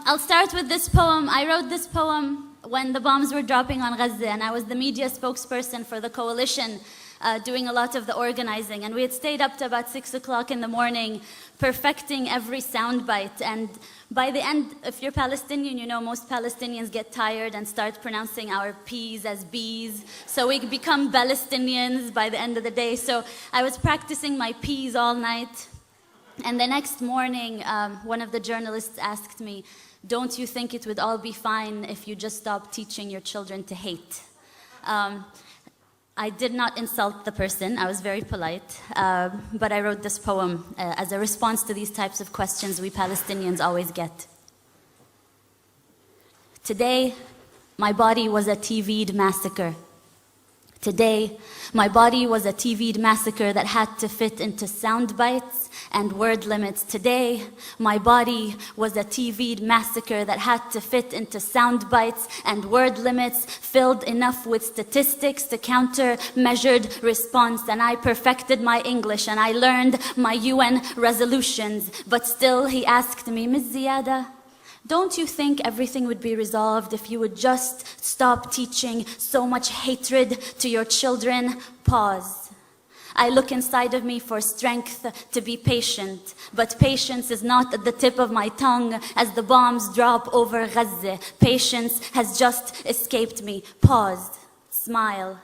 I'll start with this poem. I wrote this poem when the bombs were dropping on Gaza, and I was the media spokesperson for the coalition, doing a lot of the organizing. And we had stayed up to about 6 o'clock in the morning, perfecting every soundbite. And by the end, if you're Palestinian, you know most Palestinians get tired and start pronouncing our P's as B's. So we become Palestinians by the end of the day. So I was practicing my P's all night. And the next morning, one of the journalists asked me, "Don't you think it would all be fine if you just stopped teaching your children to hate?" I did not insult the person. I was very polite. But I wrote this poem as a response to these types of questions we Palestinians always get. Today, my body was a TV'd massacre. Today, my body was a TV'd massacre that had to fit into sound bites and word limits. Today, my body was a TV'd massacre that had to fit into sound bites and word limits, filled enough with statistics to counter measured response. And I perfected my English and I learned my UN resolutions. But still, he asked me, "Ms. Ziadah, don't you think everything would be resolved if you would just stop teaching so much hatred to your children?" Pause. I look inside of me for strength to be patient, but patience is not at the tip of my tongue as the bombs drop over Gaza. Patience has just escaped me. Pause. Smile.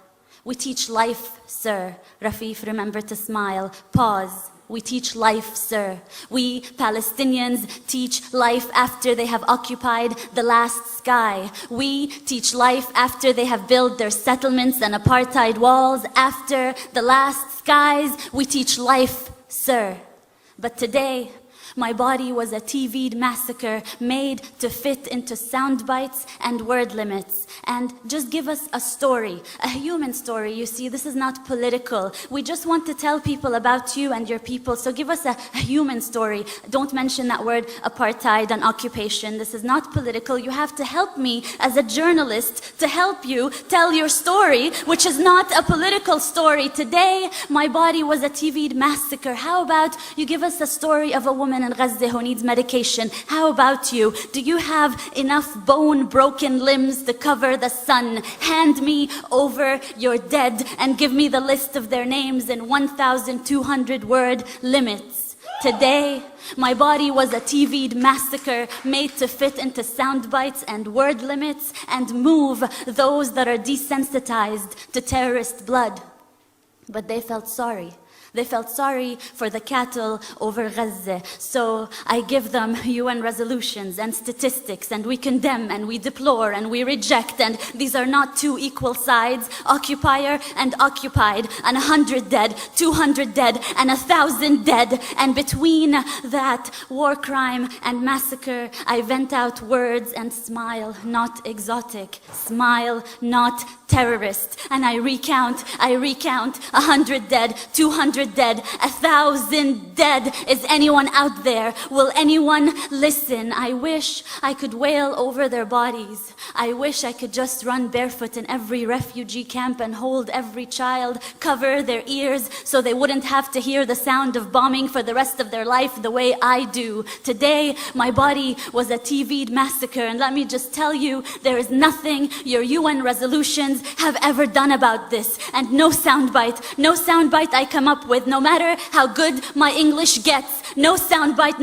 We teach life, sir. Rafeef, remember to smile. Pause. We teach life, sir. We Palestinians teach life after they have occupied the last sky. We teach life after they have built their settlements and apartheid walls. After the last skies, we teach life, sir. But today, my body was a TV'd massacre made to fit into sound bites and word limits. And just give us a story, a human story. You see, this is not political. We just want to tell people about you and your people. So give us a human story. Don't mention that word apartheid and occupation. This is not political. You have to help me as a journalist to help you tell your story, which is not a political story. Today, my body was a TV'd massacre. How about you give us a story of a woman in Gaza who needs medication? How about you? Do you have enough bone-broken limbs to cover the sun? Hand me over your dead and give me the list of their names in 1,200 word limits. Today, my body was a TV'd massacre made to fit into sound bites and word limits and move those that are desensitized to terrorist blood. But they felt sorry. They felt sorry for the cattle over Gaza. So I give them UN resolutions and statistics, and we condemn and we deplore and we reject. And these are not two equal sides, occupier and occupied, and 100 dead, 200 dead, and 1,000 dead. And between that war crime and massacre, I vent out words and smile, not exotic. Smile, not terrorist. And I recount 100 dead, 200 dead, 1,000 dead. Is anyone out there? Will anyone listen? I wish I could wail over their bodies. I wish I could just run barefoot in every refugee camp and hold every child, cover their ears so they wouldn't have to hear the sound of bombing for the rest of their life the way I do. Today, my body was a TV'd massacre, and let me just tell you, there is nothing your UN resolutions have ever done about this. And no soundbite I come up with, no matter how good my English gets, no soundbite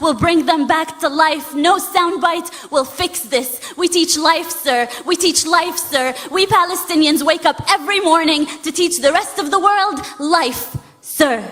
will bring them back to life. No soundbite will fix this. We teach life, sir. We teach life, sir. We Palestinians wake up every morning to teach the rest of the world life, sir.